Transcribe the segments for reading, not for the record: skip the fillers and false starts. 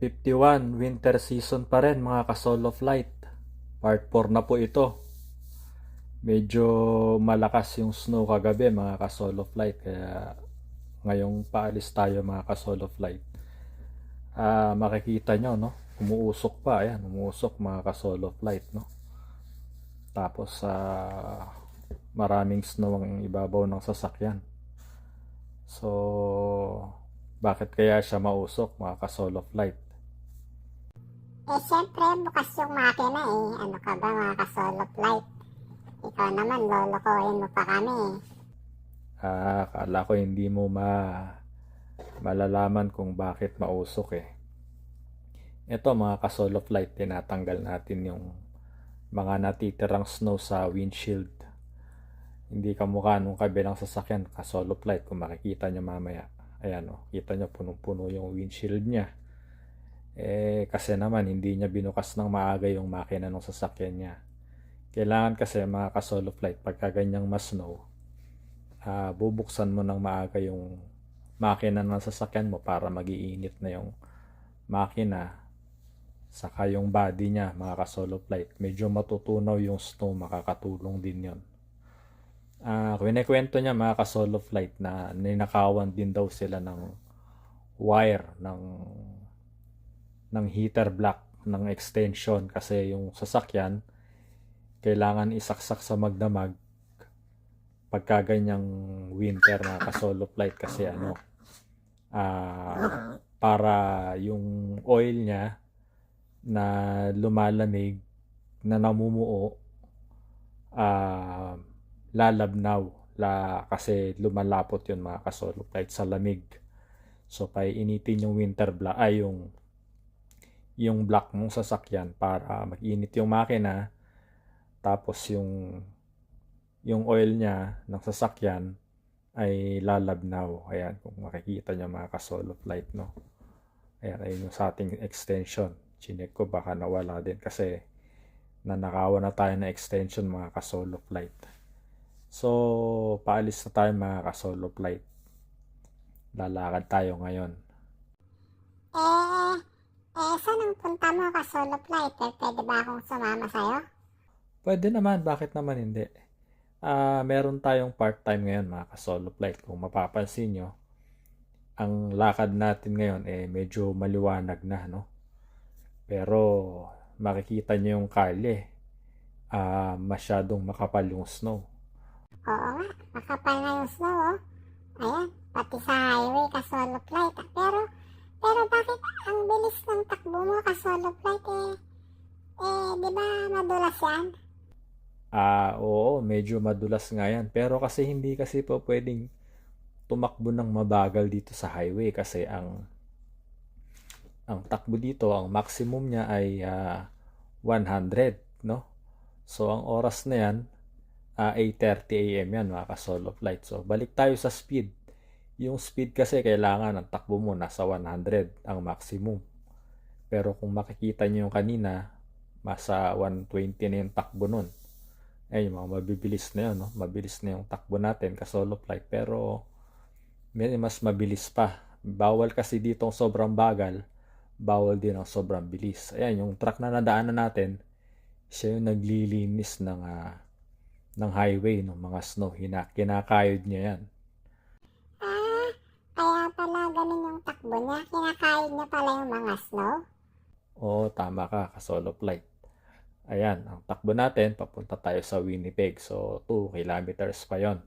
51, winter season pa rin mga ka-solo flight. Part 4 na po ito. Medyo malakas yung snow kagabi mga ka-solo flight. Kaya ngayong paalis tayo mga ka-solo flight. Makikita nyo, no? Umuusok pa. Ayan, umuusok mga ka-solo flight, no? Tapos maraming snow ang ibabaw ng sasakyan. So, bakit kaya siya mausok mga ka-solo flight? Siyempre, bukas yung makina eh. Ano ka ba mga ka-solo flight? Ikaw naman, lolokohin mo pa kami eh. Akala ko hindi mo malalaman kung bakit mausok eh. Ito mga ka-solo flight, tinatanggal natin yung mga natitirang snow sa windshield. Hindi kamukha nung kabilang sasakyan, ka-solo flight, kung makikita nyo mamaya. Ayan o, kita nyo punong-puno yung windshield niya. Kasi naman hindi niya binukas ng maaga yung makina ng sasakyan niya. Kailangan kasi mga ka-solo flight, pagka ganyang ma-snow, bubuksan mo ng maaga yung makina ng sasakyan mo para mag-iinit na yung makina. Saka yung body niya mga ka-solo flight, medyo matutunaw yung snow, makakatulong din yon. Kwento niya mga ka-solo flight na ninakawan din daw sila ng wire ng heater block ng extension kasi yung sasakyan kailangan isaksak sa magdamag pagka ganyang winter na ka-solo flight kasi para yung oil niya na lumalamig na namumuo lalabnaw kasi lumalapot yun mga ka-solo flight sa lamig. So painitin yung winter block yung block mong sasakyan para mag-init yung makina, tapos yung oil niya ng sasakyan ay lalabnaw. Ayan, kung makikita niyo mga ka-solo flight, no? Ayan, ayun yung sa ating extension. Chinek ko, baka nawala din kasi nanakawan na tayo na extension mga ka-solo flight. So, paalis na tayo mga ka-solo flight. Lalakad tayo ngayon. Saan ang punta mo ka-solo flight? Pwede ba akong sumama sa'yo? Pwede naman, bakit naman hindi? Meron tayong part-time ngayon mga ka-solo flight. Kung mapapansin nyo, ang lakad natin ngayon medyo maliwanag na, no? Pero makikita nyo yung kalye, masyadong makapal yung snow. Oo nga, makapal na yung snow oh. Ayan, pati sa highway ka-solo flight. Pero bakit ang bilis ng takbo mo ka-solo flight di ba madulas yan? Oo, medyo madulas nga yan. Pero kasi hindi kasi po pwedeng tumakbo ng mabagal dito sa highway kasi ang takbo dito, ang maximum niya ay 100, no? So ang oras na yan, 8:30 AM yan mga ka-solo flight. So balik tayo sa speed. Yung speed kasi kailangan ang takbo mo nasa 100 ang maximum. Pero kung makikita nyo yung kanina, masa 120 na yung takbo nun. Yung mga mabibilis na yun, no? Mabilis na yung takbo natin ka-solo flight. Pero may mas mabilis pa. Bawal kasi dito ang sobrang bagal. Bawal din ang sobrang bilis. Ayan, yung truck na nadaanan natin, siya yung naglilinis ng highway, ng mga snow. Kinakayod niya yan. Kaya pala ganun yung takbo niya. Kinakayod niya pala yung mga snow. Oo, tama ka, ka-solo flight. Ayan, ang takbo natin, papunta tayo sa Winnipeg. So, 2 kilometers pa yon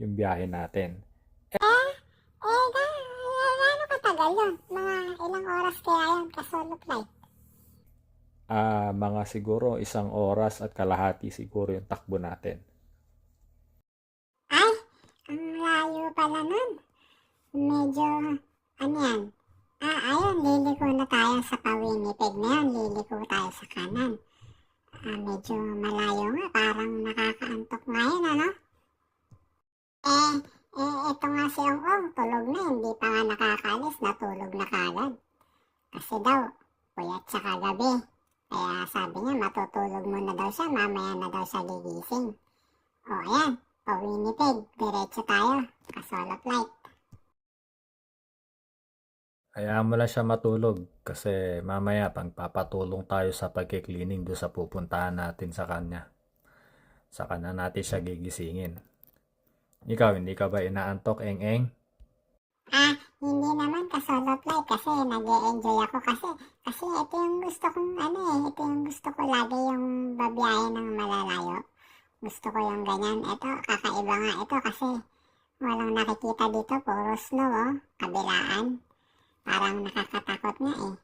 yung biyahe natin. Gaano katagal yun? Mga ilang oras kaya yun ka-solo flight? Mga siguro 1 oras at kalahati siguro yung takbo natin. Ay, ang layo pala nun. Medyo, ano yan? Ayun, liliko na tayo sa pa-Winnipeg na yan. Liliko tayo sa kanan. Medyo malayo nga. Parang nakakaantok nga yun, ano? Ito nga si Ong, tulog na. Hindi pa nga nakakalis. Natulog na kagad. Kasi daw, puyat sa kagabi. Kaya sabi niya, matutulog muna daw siya. Mamaya na daw siya gigising. O, ayan. Pa-Winnipeg. Diretso tayo. Ka-solo flight. Hayaan mo lang siya matulog kasi mamaya pagpapatulong tayo sa pagki-cleaning doon sa pupuntahan natin sa kanya. Saka na natin siya gigisingin. Ikaw, hindi ka ba inaantok, Eng-eng? Hindi naman ka-solo flight kasi nag-e-enjoy ako kasi ito yung gusto kong ito yung gusto ko lagi yung babiyahe ng malalayo. Gusto ko yung ganyan. Ito, kakaiba nga ito kasi walang nakikita dito, puro snow kabilaan. Parang nakakatakot nga eh.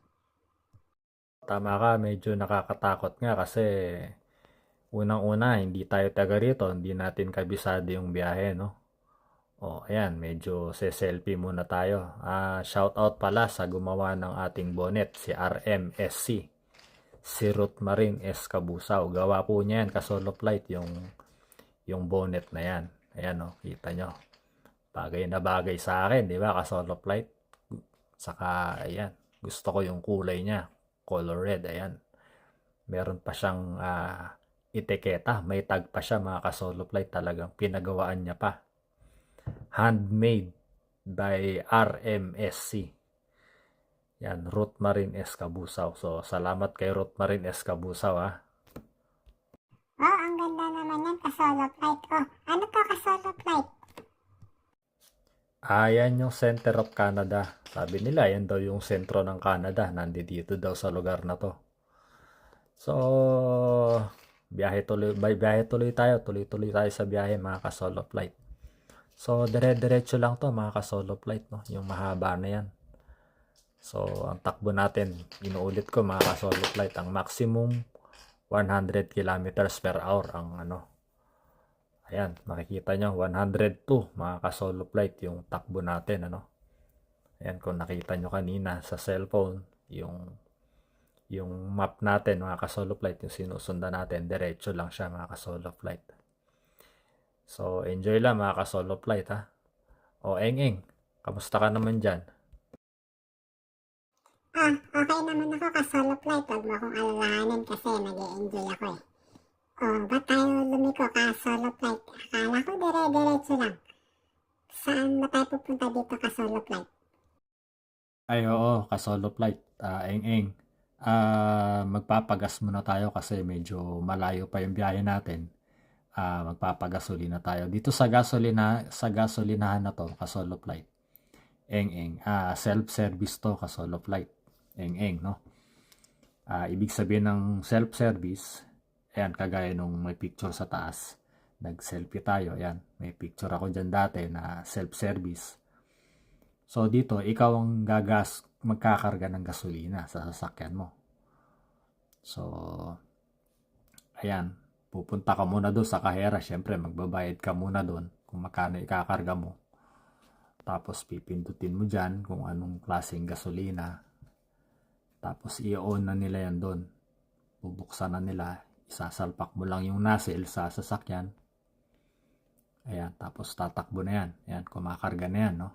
Tama ka, medyo nakakatakot nga kasi unang-una, hindi tayo taga rito, hindi natin kabisado yung biyahe, no? O, ayan, medyo se-selfie muna tayo. Shout out pala sa gumawa ng ating bonnet, si RMSC, si Ruth Marin S. Cabusao. Gawa po niya yan, ka-solo flight, yung bonnet na yan. Ayan, o, kita nyo. Bagay na bagay sa akin, di ba, ka-solo flight. Saka, ayan, gusto ko yung kulay niya, color red, ayan. Meron pa siyang etiketa, may tag pa siya, mga ka-solo flight, talagang pinagawaan niya pa. Handmade by RMSC. Yan, Ruth Marin S. Cabusao. So, salamat kay Ruth Marin S. Cabusao, ha. Ang ganda naman yan, ka-solo flight. Ano to ka-solo flight? Yan yung Center of Canada. Sabi nila, yan daw yung sentro ng Canada. Nandito daw sa lugar na to. So, biyahe tuloy tayo. Tuloy-tuloy tayo sa biyahe, mga ka-solo flight. So, dire-diretso lang to, mga ka-solo flight, no? Yung mahaba na yan. So, ang takbo natin, inuulit ko, mga ka-solo flight, ang maximum 100 kilometers per hour ang ayan, makikita nyo, 102, mga ka-solo flight, yung takbo natin, Ayan, kung nakita nyo kanina sa cellphone, yung map natin, mga ka-solo flight, yung sinusundan natin, diretso lang siya, mga ka-solo flight. So, enjoy lang, mga ka-solo flight, ha. O, Eng-eng, kamusta ka naman dyan? Okay naman ako ka-solo flight. Huwag mo akong alalahanin kasi nag-e-enjoy ako eh. Ba't tayo lumiko ka-solo flight? Akala ko dire-diretso lang. Saan ba tayo pupunta dito ka-solo flight? Ay, oo, ka-solo flight, Eng-eng. Magpapagas muna tayo kasi medyo malayo pa yung biyahe natin. Magpapagasolina tayo. Dito sa gasolinahan na to, ka-solo flight. Eng-eng, self-service to, ka-solo flight. Eng-eng, no? Ibig sabihin ng self-service, ayan, kagaya nung may picture sa taas, nag-selfie tayo, ayan, may picture ako dyan dati na self-service. So, dito, ikaw ang magkakarga ng gasolina sa sasakyan mo. So, ayan, pupunta ka muna doon sa kahera, syempre, magbabayad ka muna doon kung magkano ikakarga mo. Tapos, pipindutin mo dyan kung anong klaseng gasolina. Tapos, i-on na nila yan doon. Bubuksan na nila. Isasalpak mo lang yung nozzle sa sasakyan. Ayan, tapos tatakbo na yan. Ayan, kumakarga na yan, no?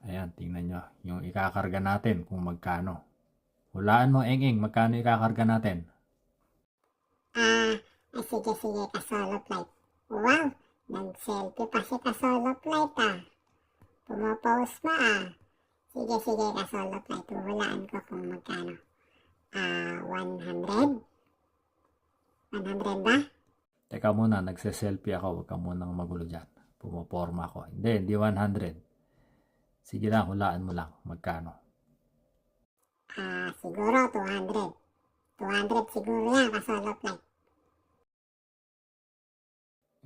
Ayan, tingnan nyo. Yung ikakarga natin kung magkano. Hulaan mo, Eng-eng, magkano ikakarga natin? Sige, ka-solo flight. Wow, nag-selfie pa si ka-solo flight Pumapose pa Sige, ka-solo flight. Hulaan ko kung magkano. 100? 100 ba? Teka muna, nagse-selfie ako. Huwag ka munang magulo dyan. Pumaporma ako. Hindi 100. Sige lang, hulaan mo lang. Magkano? Siguro 200. 200 siguro yan, ka-solo flight.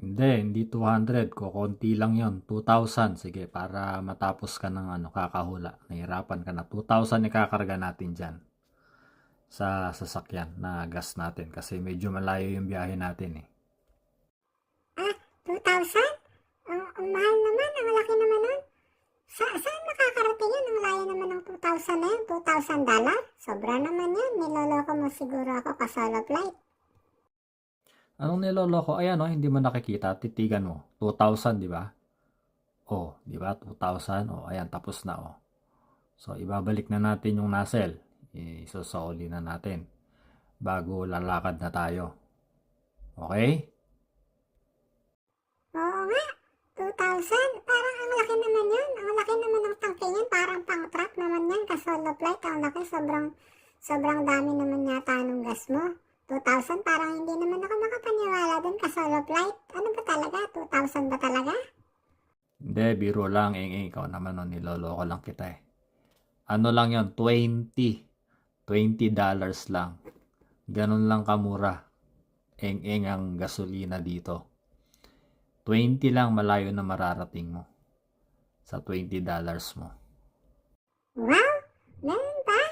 Hindi 200. Kukunti lang yon 2,000. Sige, para matapos ka ng kakahula. Nahirapan ka na. 2,000 ikakarga natin dyan sa sasakyan na gas natin kasi medyo malayo yung biyahe natin 2,000? Ang mahal naman, ang laki naman nun. Saan makakarating yun? Ang layo naman ng 2,000 na yun, $2,000? Sobra naman yan, niloloko mo siguro ako ka-solo flight. Anong niloloko? Ayan hindi mo nakikita. Titigan mo. 2,000, di ba? Di ba? 2,000. Ayan, tapos na So, ibabalik na natin yung nozzle. Isasauli na natin bago lalakad na tayo. Okay? Oo nga, 2,000? Parang ang laki laki naman yan. Ang laki naman ng tangke niyan. Parang pang truck naman yan. Ka-solo flight. Ang laki. Sobrang dami naman yata nung gas mo. 2,000. Parang hindi naman ako makapaniwala dun. Ka-solo flight. Ano ba talaga? 2,000 ba talaga? Hindi, biro lang, ikaw naman no, niloloko lang kita eh. Ano lang yon, $20 lang. Ganun lang kamura. Ang gasolina dito. 20 lang malayo na mararating mo sa $20 mo. Wow! Ganun ba?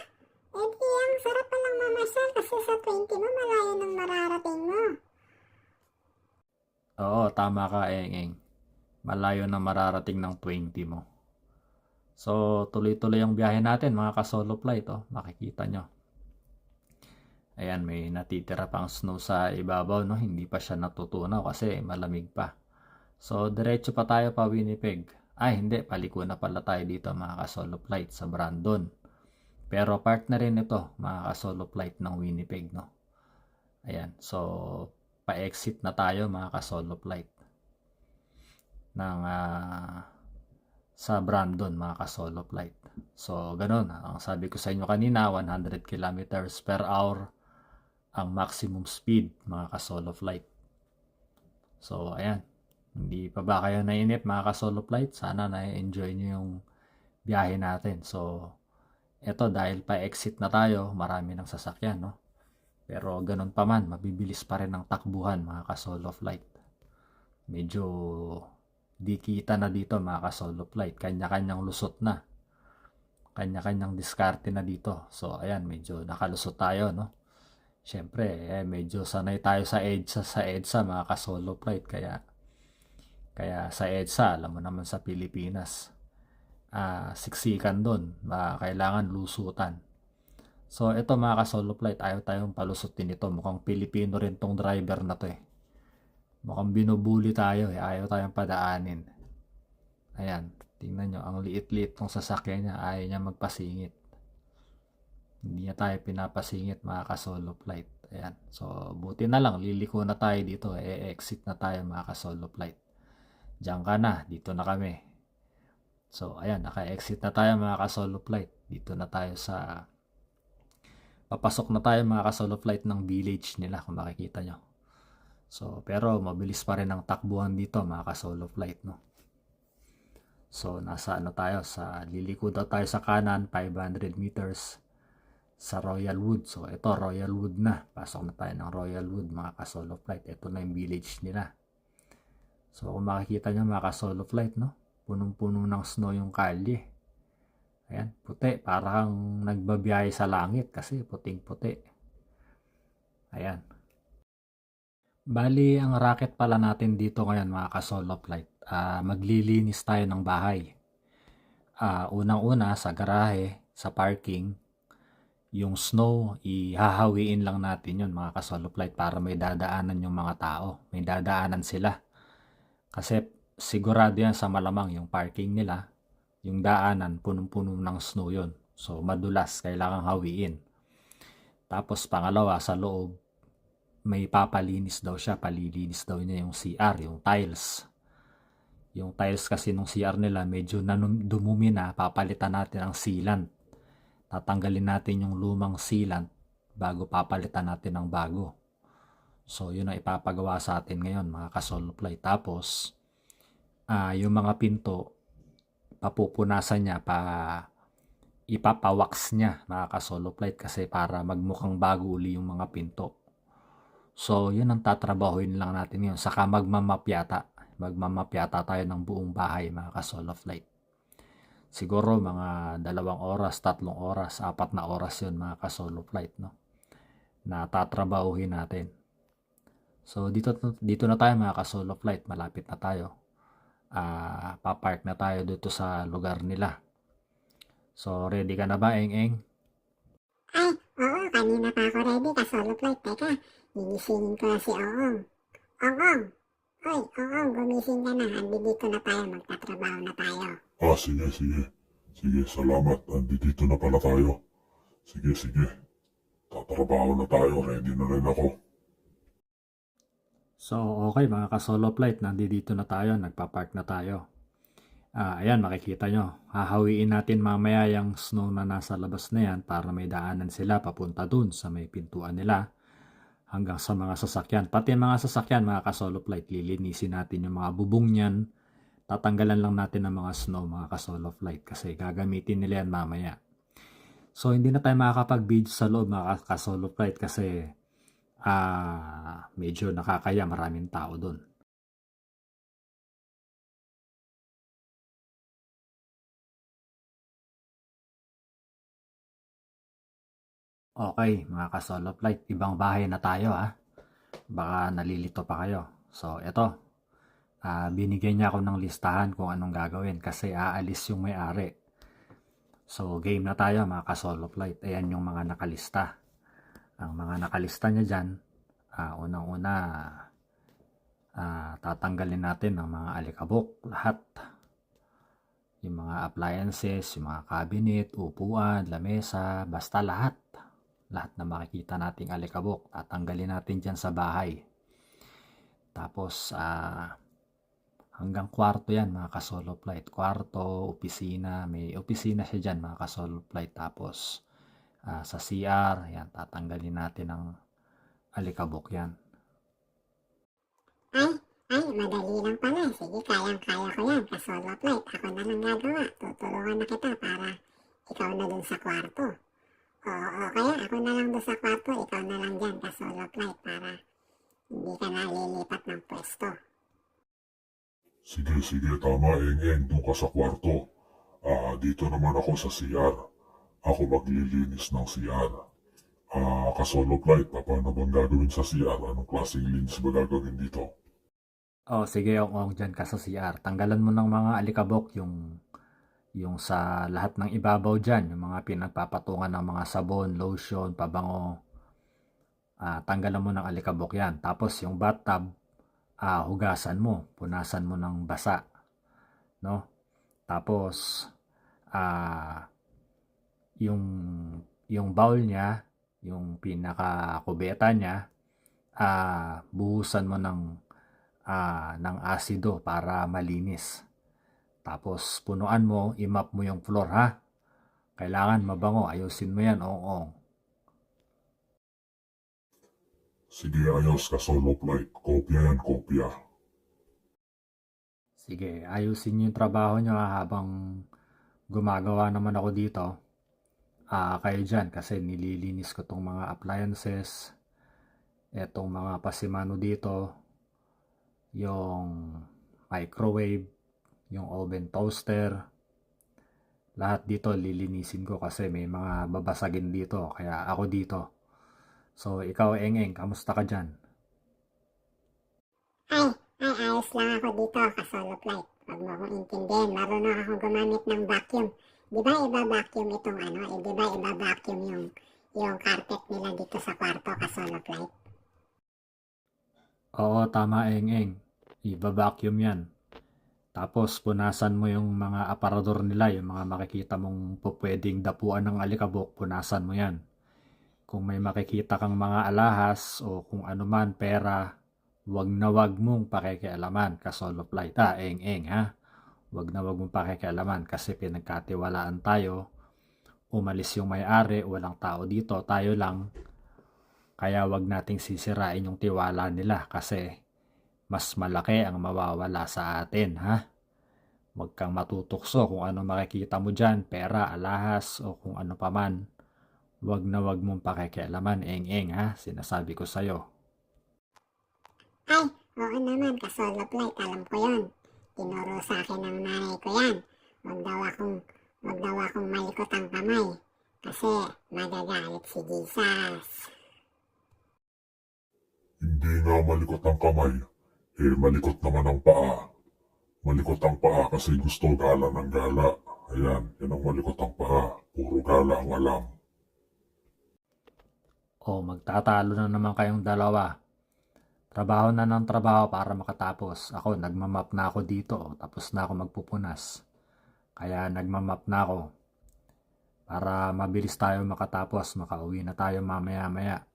Eh di ang sarap palang mamasyal kasi sa 20 mo malayo ng mararating mo. Oo, tama ka, Malayo na mararating ng 20 mo. So, tuloy-tuloy ang biyahe natin, mga ka-solo flight, oh. Makikita nyo. Ayan, may natitira pang snow sa ibabaw, no? Hindi pa siya natutunaw kasi malamig pa. So, diretso pa tayo pa Winnipeg. Ay, hindi. Paliko na pala tayo dito, mga ka-solo flight, sa Brandon. Pero part na rin ito, mga ka-solo flight ng Winnipeg, no? Ayan. So, pa-exit na tayo, mga ka-solo flight ng sa Brandon, mga ka-solo flight. So, ganun. Ang sabi ko sa inyo kanina, 100 kilometers per hour ang maximum speed, mga ka-solo flight. So, ayan. Hindi pa ba kayo nainip, mga ka-solo flight? Sana na-enjoy nyo yung biyahe natin. So, eto dahil pa-exit na tayo, marami ng sasakyan, no? Pero ganun pa man, mabibilis pa rin ang takbuhan, mga ka-solo flight. Medyo di kita na dito, mga ka-solo flight. Kanya-kanyang lusot na. Kanya-kanyang diskarte na dito. So, ayan, medyo nakalusot tayo, no? Siyempre, medyo sanay tayo sa EDSA, mga ka-solo flight. Kaya sa EDSA, alam mo naman sa Pilipinas, siksikan doon. Kailangan lusutan. So, ito mga ka-solo flight, ayaw tayong palusutin ito. Mukhang Pilipino rin tong driver na to eh. Mukhang binubuli tayo eh. Ayaw tayong padaanin. Ayan, tingnan nyo. Ang liit-liit tong sasakyan niya. Ayaw niya magpasingit. Hindi niya tayo pinapasingit, mga ka-solo flight. Ayan. So, buti na lang. Liliko na tayo dito. Exit na tayo, mga ka-solo flight. Diyan ka na. Dito na kami. So, ayan. Naka-exit na tayo, mga ka-solo flight. Dito na tayo sa... Papasok na tayo, mga ka-solo flight ng village nila, kung makikita nyo. So, pero mabilis pa rin ang takbuhan dito, mga ka-solo flight, no? So, nasa ano tayo, liliko daw tayo sa kanan, 500 meters sa Royalwood. So, ito, Royalwood na. Pasok na tayo ng Royalwood, mga ka-solo flight. Ito na yung village nila. So, kung makikita nyo, mga ka-solo flight, no? Punong-puno ng snow yung kalye. Ayan, puti. Parang nagbabiyahe sa langit kasi puting-puti. Ayan. Bali, ang racket pala natin dito ngayon, mga ka-solo flight, maglilinis tayo ng bahay. Unang-una, sa garahe, sa parking, yung snow, ihahawiin lang natin yun, mga ka-solo flight, para may dadaanan yung mga tao. May dadaanan sila. Kasi sigurado yan sa malamang yung parking nila, yung daanan, punong-puno ng snow yun. So, madulas, kailangang hawiin. Tapos, pangalawa, sa loob, may papalinis daw siya. Palilinis daw niya yung CR, yung tiles. Yung tiles kasi nung CR nila, medyo dumumi na. Papalitan natin ang sealant. Tatanggalin natin yung lumang sealant bago papalitan natin ng bago. So, yun ang ipapagawa sa atin ngayon, mga ka-solo flight. Tapos, yung mga pinto, papupunasan niya, ipapawax niya, mga ka-solo flight, kasi para magmukhang bago uli yung mga pinto. So, yun ang tatrabahuin lang natin ngayon. Saka magmamapyata. Magmamapyata tayo ng buong bahay, mga ka-solo flight. Siguro mga 2 oras, 3 oras, 4 na oras yun, mga ka-solo flight, no? Na tatrabahuin natin. So, dito na tayo, mga ka-solo flight. Malapit na tayo. Papark na tayo dito sa lugar nila. So, ready ka na ba, Eng? Ay, oo, kanina pa ako ready, ka-solo flight. Teka, gigisingin ko na si Ong. Ong! Hoy, Ong, gumising ka na. Andito na tayo, magtatrabaho na tayo. Sige. Sige, salamat. Andito na pala tayo. Sige. Tatrabaho na tayo. Ready na rin ako. So, okay, mga ka-solo flight. Nandito na tayo. Nagpa-park na tayo. Ayan, makikita nyo. Hahawiin natin mamaya yung snow na nasa labas na yan para may daanan sila papunta dun sa may pintuan nila hanggang sa mga sasakyan. Pati mga sasakyan, mga kasolo flight, lilinisin natin yung mga bubong niyan. Tatanggalan lang natin ng mga snow, mga kasolo flight, kasi gagamitin nila yan mamaya. So, hindi na tayo makakapag-video sa loob, mga kasolo flight, kasi medyo nakakaya, maraming tao dun. Okay, mga kasolo flight, ibang bahay na tayo Baka nalilito pa kayo. So, eto. Binigyan niya ako ng listahan kung anong gagawin kasi aalis yung may-ari. So, game na tayo mga kasolo flight. Ayan yung mga nakalista. Ang mga nakalista niya dyan, unang-una, tatanggalin natin ang mga alikabok, lahat. Yung mga appliances, yung mga cabinet, upuan, lamesa, basta lahat. Lahat na makikita nating alikabok, tatanggalin natin dyan sa bahay. Tapos, hanggang kwarto yan mga kasolo flight. Kwarto, opisina, may opisina siya dyan mga kasolo flight. Tapos, sa CR, yan, tatanggalin natin ang alikabok yan. Ay, madali lang pala. Sige, kayang-kaya ko yan. Kasolo flight, ako na lang gagawa. Tutulungan na kita para ikaw na dun sa kwarto. Oo, kaya ako na lang dun sa kwarto, ikaw na lang dyan, kasolo flight, para hindi ka na lilipat ng pwesto. Sige, tama, Eng. Doon ka sa kwarto. Dito naman ako sa CR. Ako maglilinis ng CR. Kasolo flight, paano bang gagawin sa CR? Anong klaseng linis ba gagawin dito? Sige, ong dyan ka sa CR. Tanggalan mo ng mga alikabok, yung sa lahat ng ibabaw dyan, yung mga pinagpapatungan ng mga sabon, lotion, pabango. Tanggalan mo ng alikabok yan. Tapos yung bathtub, hugasan mo, punasan mo ng basa, no? Tapos yung bowl niya, yung pinaka-kubeta niya, buhusan mo ng asido para malinis. Tapos punuan mo, i-mop mo yung floor Kailangan mabango, ayusin mo yan, ong. Sige, ayos, kasolo flight. Kopya yan, kopya. Sige, ayusin niyo yung trabaho niyo habang gumagawa naman ako dito. Kayo dyan kasi nililinis ko tong mga appliances, etong mga pasimano dito, yung microwave, yung oven toaster, lahat dito lilinisin ko kasi may mga babasagin dito, kaya ako dito. So, ikaw, Eng, kamusta ka dyan? Ay, ayos lang ako dito, kasolo flight. Huwag mo akong intindihin, marunong akong gumamit ng vacuum. Di ba iba-vacuum itong di ba iba-vacuum yung carpet nila dito sa kwarto, kasolo flight? Oo, tama, Eng. Iba-vacuum yan. Tapos, punasan mo yung mga aparador nila, yung mga makikita mong pwedeng dapuan ng alikabok, punasan mo yan. Kung may makikita kang mga alahas o kung ano man, pera, wag na wag mong pakikialaman, kasolo flight Eng, Wag na wag mong pakikialaman kasi pinagkatiwalaan tayo. Umalis yung may-ari, walang tao dito, tayo lang. Kaya wag nating sisirain yung tiwala nila kasi mas malaki ang mawawala sa atin, Huwag kang matutokso kung ano makikita mo dyan, pera, alahas, o kung ano paman. Wag na wag mong pakikialaman, Eng, Sinasabi ko sa'yo. Ay, oo naman, kasolo flight, alam ko yon. Tinuro sa akin ng nanay ko yan. Wag daw akong malikot ang kamay. Kasi magagalit si Jesus. Hindi nga malikot ang kamay. Malikot naman ang paa. Malikot ang paa kasi gusto gala ng gala. Ayan, yan ang malikot ang paa. Puro gala ang alam. Magtatalo na naman kayong dalawa. Trabaho na ng trabaho para makatapos. Ako, nagmamap na ako dito. Tapos na ako magpupunas. Kaya nagmamap na ako. Para mabilis tayo makatapos. Makauwi na tayo mamaya-maya.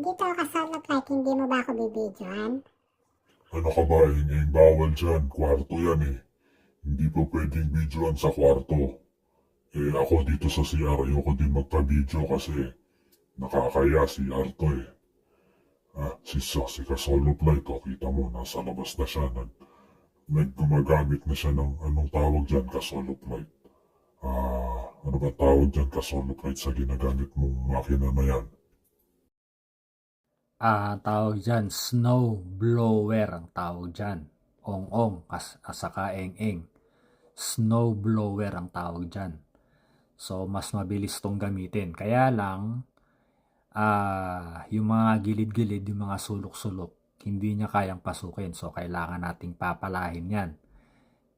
Dito kasolo flight, hindi mo ba ako bibidyohan? Ano ka ba, bawal dyan. Kwarto yan eh. Hindi pa pwedeng videoan sa kwarto. Eh ako dito sa CR, ayoko din magpa-video kasi nakakaya CR to eh. Si Kasolo Flight, oh, kita mo, nasa labas na siya. Gumagamit na siya ng anong tawag dyan, Kasolo Flight. Ano ba tawag dyan, Kasolo Flight, sa ginagamit mong makina na yan? Tawag dyan, snow blower ang tawag dyan. Ong-ong, saka eng-eng. Snow blower ang tawag dyan. So, mas mabilis tong gamitin. Kaya lang, yung mga gilid-gilid, yung mga sulok-sulok, hindi niya kayang pasukin. So, kailangan nating papalahin yan.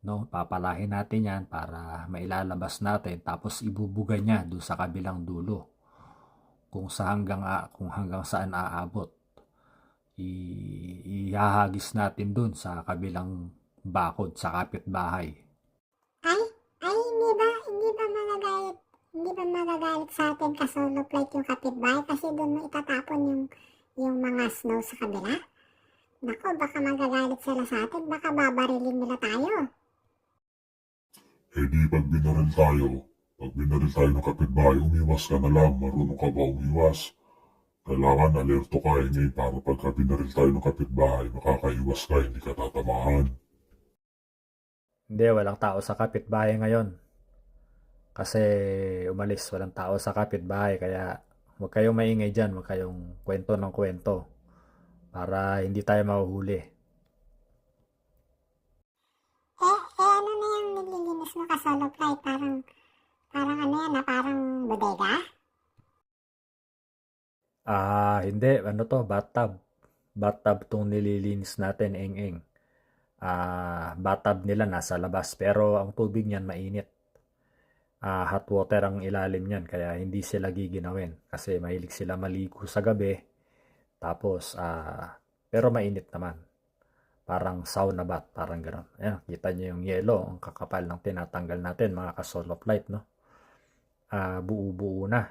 No? Papalahin natin yan para mailalabas natin. Tapos, ibubuga niya doon sa kabilang dulo. Kung hanggang saan aabot. Ihahagis natin doon sa kabilang bakod, sa kapitbahay. Hindi ba magagalit sa atin Kasolo Flight yung kapitbahay kasi doon mo itatapon yung mga snow sa kabila? Nako, baka magagalit sila sa atin, baka babarilin nila tayo. Eh di pag binaril tayo ng kapitbahay, umiwas ka na lang. Marunong ka ba umiwas? Kailangan alerto ka para pagka binaril tayo ng kapitbahay, makakaiwas ka, hindi ka tatamaan. Hindi, walang tao sa kapitbahay ngayon. Kasi umalis, walang tao sa kapitbahay. Kaya huwag kayong maingay dyan, huwag kayong kwento ng kwento. Para hindi tayo mahuhuli. Ano na yung nililinis mo Kasolo Flight? Parang ano yan parang bodega? Hindi, ano to, bathtub. Bathtub tong nililinis natin, eng-eng. Bathtub nila nasa labas, pero ang tubig niyan mainit. Hot water ang ilalim niyan, kaya hindi sila giginawin. Kasi mahilig sila maligo sa gabi. Tapos, pero mainit naman. Parang sauna bath, parang gano'n. Ayan, kita niyo yung yelo, ang kakapal ng tinatanggal natin, mga Kasolo Flight, no? Buo-buo na.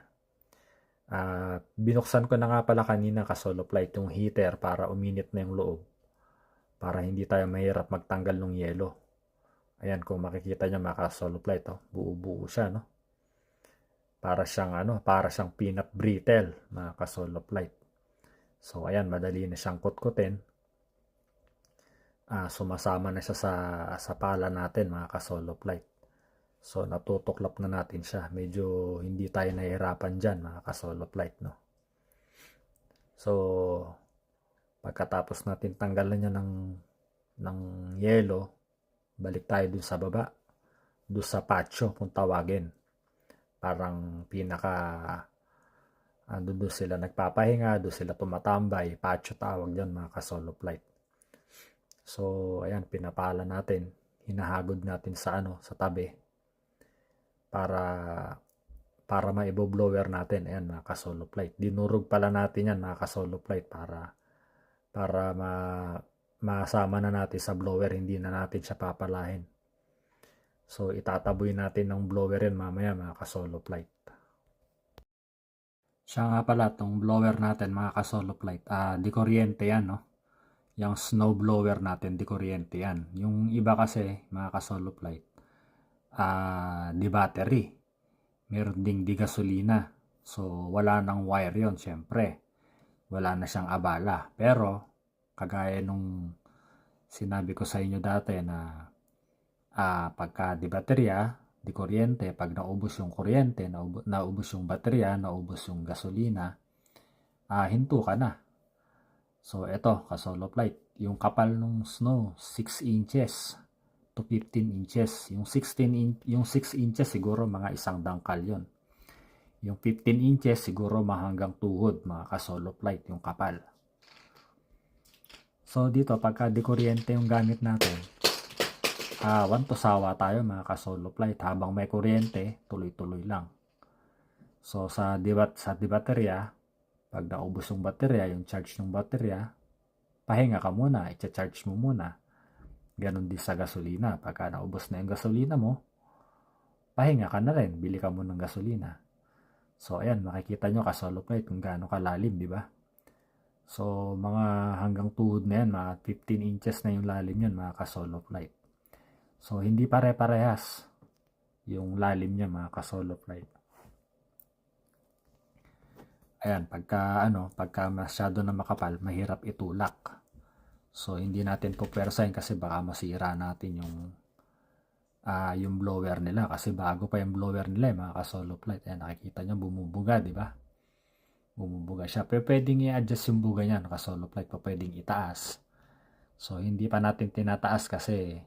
Binuksan ko na nga pala kanina Kasolo Flight yung heater para uminit na yung loob. Para hindi tayo mahirap magtanggal ng yelo. Ayan, kung makikita nyo mga Kasolo Flight, oh, buo-buo siya, no? Para siyang peanut brittle, mga Kasolo Flight. So, ayan, madali na siyang kutkutin. Sumasama na siya sa pala natin, mga Kasolo Flight. So, natutuklap na natin siya. Medyo hindi tayo nahihirapan dyan, mga Kasolo Flight, no? So, pagkatapos natin tanggalan niya ng yelo, balik tayo dun sa baba. Dun sa patio, kung tawagin. Parang doon sila nagpapahinga, doon sila tumatambay. Patio tawag dyan, mga Kasolo Flight. So, ayan, pinapala natin. Hinahagod natin sa tabi. Para maibo-blower natin. Ayan, mga Kasolo Flight. Dinurog pala natin yan, mga Kasolo Flight, para masama na natin sa blower. Hindi na natin siya papalahin. So, itataboy natin ng blower yan mamaya, mga Kasolo Flight. Siya nga pala, itong blower natin, mga Kasolo Flight. Di kuryente yan, no? Yung snow blower natin, di kuryente yan. Yung iba kasi, mga Kasolo Flight, di battery. Meron ding di gasolina. So, wala nang wire yon, syempre. Wala na siyang abala. Pero, kagaya nung sinabi ko sa inyo dati na pagka di baterya, di kuryente, pag naubos yung kuryente, naubos yung baterya, naubos yung gasolina, hinto ka na. So, eto, Kasolo Flight, yung kapal ng snow, 6 inches to 15 inches. Yung 6 inches siguro mga isang dangkal yon. Yung 15 inches siguro hanggang tuhod, mga Kasolo Flight, yung kapal. So, dito, pagka di kuryente yung gamit natin, to sawa tayo, mga Kasolo Flight. Habang may kuryente, tuloy-tuloy lang. So, sa baterya, pag naubos yung baterya, yung charge ng baterya, pahinga ka muna, i-charge mo muna. Ganon din sa gasolina. Pagka naubos na yung gasolina mo, pahinga ka na rin, bili ka mo ng gasolina. So, ayan, makikita nyo Kasolo Flight kung gaano kalalim, di ba? So, mga hanggang tuhod na yan, mga 15 inches na yung lalim yan, mga ka-solo flight. So, hindi pare-parehas yung lalim niya, mga ka-solo flight. Ayan, pagka masyado na makapal, mahirap itulak. So, hindi natin pupwersahin kasi baka masira natin yung blower nila. Kasi bago pa yung blower nila, mga ka-solo flight. Ayan, nakikita nyo, bumubuga, di ba? Bumubuga siya. Pero pwedeng i-adjust yung buga niya, ka-solo flight pa pwedeng itaas. So, hindi pa natin tinataas kasi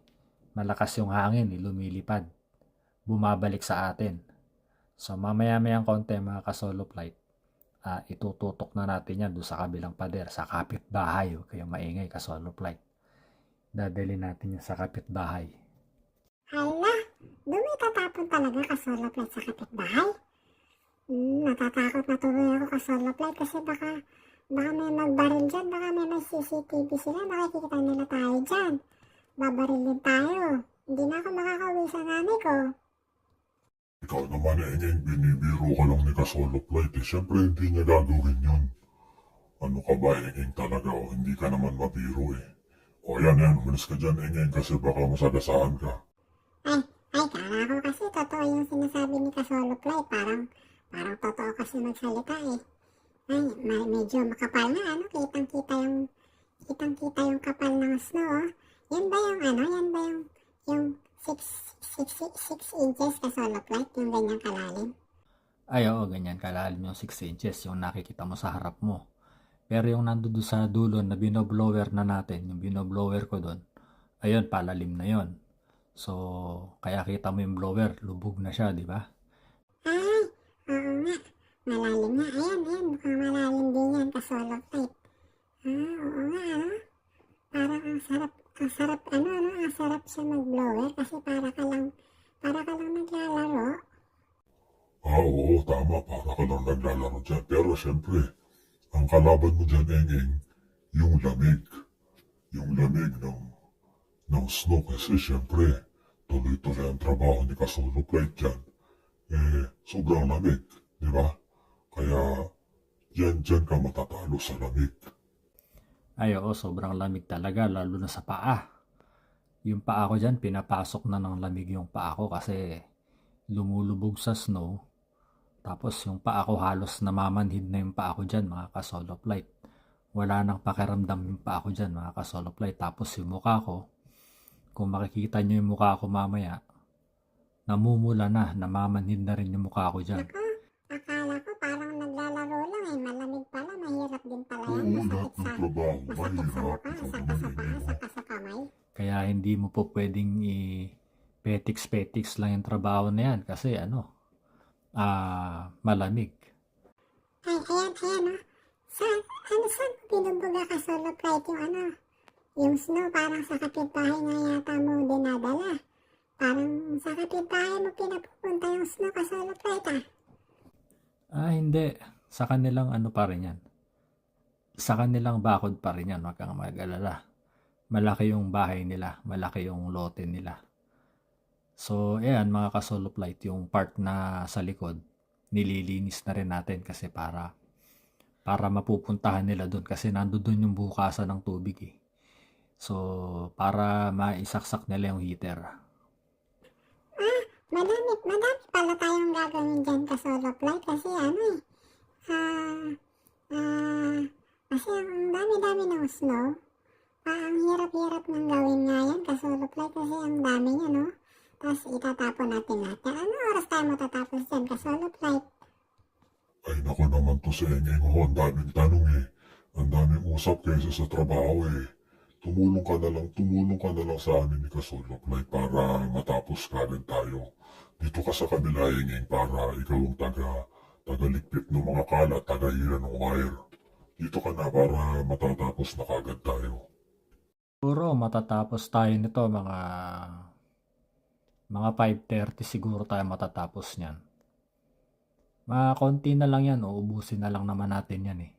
malakas yung hangin, lumilipad. Bumabalik sa atin. So, mamaya-mayang konti, mga ka-solo flight, itututok na natin yan doon sa kabilang pader, sa kapitbahay. Huwag kayong maingay, ka-solo flight. Dadali natin yan sa kapitbahay. Hala, doon may tatapon talaga ka-solo flight sa kapitbahay. Natatakot na tuloy ako ka-solo flight kasi baka may magbaril dyan, baka may CCTV sila, makikita nila tayo dyan. Babarilin tayo. Hindi na ako makakauwi sa nanay ko. Ikaw naman Engeng, binibiro ka lang ni ka-solo flight eh. Siyempre hindi niya gagawin yun. Ano ka ba Engeng talaga o hindi ka naman mabiro eh. O yan, umalis ka dyan Engeng kasi baka masagasaan ka. Ay, kala ko kasi totoo yung sinasabi ni ka-solo flight. Parang totoo kasi magsalita eh. Ay, medyo makapal na ano, kitang-kita yung kapal ng snow oh. Yan ba yung 6 inches ka-solo flight, yung ganyang kalalim? Ay, oo, ganyan kalalim yung 6 inches, yung nakikita mo sa harap mo. Pero yung nandoon sa dulo na binoblower na natin, yung binoblower ko doon, ayun, palalim na yon. So, kaya kita mo yung blower, lubog na siya, di ba? Ay, oo nga. Malalim nga. Ayan, mukhang malalim din yan ka-solo flight. Oo nga, ano? Parang ang sarap siya mag-blower kasi para ka lang naglalaro. Oo, tama, para ka lang naglalaro dyan. Pero siyempre, ang kalaban mo dyan Engeng, yung lamig. Yung lamig ng snow kasi siyempre, tuloy-tuloy ang trabaho ni ka-solo flight dyan. Sobrang lamig, di ba? Kaya, dyan ka matatalo sa lamig. Ay, oo, sobrang lamig talaga, lalo na sa paa. Yung paa ko dyan, pinapasok na ng lamig yung paa ko kasi lumulubog sa snow. Tapos yung paa ko halos namamanhid na yung paa ko dyan, mga ka-solo flight. Wala nang pakiramdam yung paa ko dyan, mga ka-solo flight. Tapos yung mukha ko, kung makikita nyo yung mukha ko mamaya, namumula na, namamanhid na rin yung mukha ko dyan. Akala ko parang naglalaro lang eh. Malamig pala, mahirap din pala yan. Oo, lahat ng trabaho, Masakit sa mukha, mahirap. masakit sa paa, masakit sa kamay. Kaya hindi mo po pwedeng i-petiks-petiks lang yung trabaho na yan kasi malamig. Ay, ayan oh. Saan binubuga ka-solo flight yung snow parang sa kapitbahay nga yata mo dinadala. Parang sa kapitbahay mo pinapupunta yung snow ka-solo flight ah. Hindi. Sa kanilang pa rin yan. Sa kanilang bakod pa rin yan. Huwag kang mag-alala. Malaki yung bahay nila. Malaki yung lote nila. So, ayan mga ka-solo flight. Yung part na sa likod, nililinis na rin natin kasi para mapupuntahan nila doon. Kasi nandoon yung bukasan ng tubig eh. So, para maisaksak nila yung heater. Madami pala tayong gagawin dyan ka-solo flight kasi kasi ang dami-dami ng snow. Ang hirap-hirap ng gawin nga yan ka-solo flight kasi ang dami niya, no? Tapos itatapon natin lahat. Ano oras tayo matatapos dyan ka-solo flight? Ay naku naman to sa Engeng ho, ang daming tanong eh. Ang daming usap kaysa sa trabaho eh. Tumulong ka na lang sa amin ni ka-solo flight para matapos kagad tayo. Dito ka sa kabila Engeng para ikaw ang tagaligpit ng mga kalat, tagahira ng wire. Dito ka na para matatapos na kagad tayo. Siguro matatapos tayo nito mga 5:30 siguro tayo matatapos niyan. Mga konti na lang yan, uubusin na lang naman natin yan eh.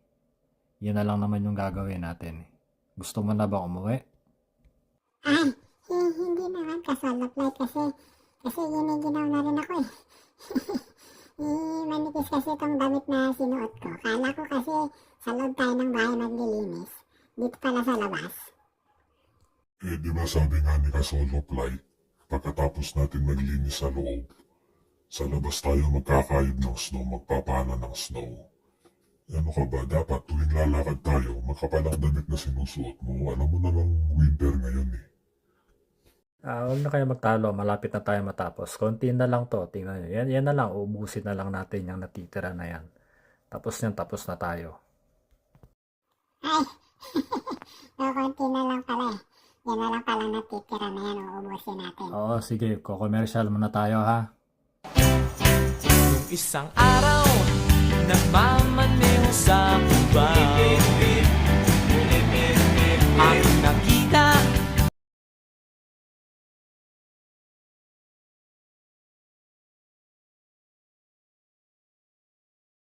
Yan na lang naman yung gagawin natin eh. Gusto mo na ba umuwi? Ay, hindi naman ka-solo flight kasi giniginaw na rin ako eh. manipis kasi itong damit na sinuot ko. Kala ko kasi sa loob tayo ng bahay maglilinis. Dito pala sa labas. Eh, di ba sabi nga ni Kasolo Flight, pagkatapos natin maglinis sa loob, sa labas tayo magkakayod ng snow, magpapala ng snow. Ano ka ba, dapat tuwing lalakad tayo, magkapalang damit na sinusuot mo. Alam mo namang winter ngayon eh. Huwag na kayo magtalo, malapit na tayo matapos. Konti na lang to, tingnan nyo. Yan na lang, ubusin na lang natin yung natitira na yan. Tapos na tayo. Ay, konti na lang pala eh. Yan na lang pala natitira na yan, uubusin natin. Oo, sige, ko-commercial muna tayo ha. Isang araw, nagmamahal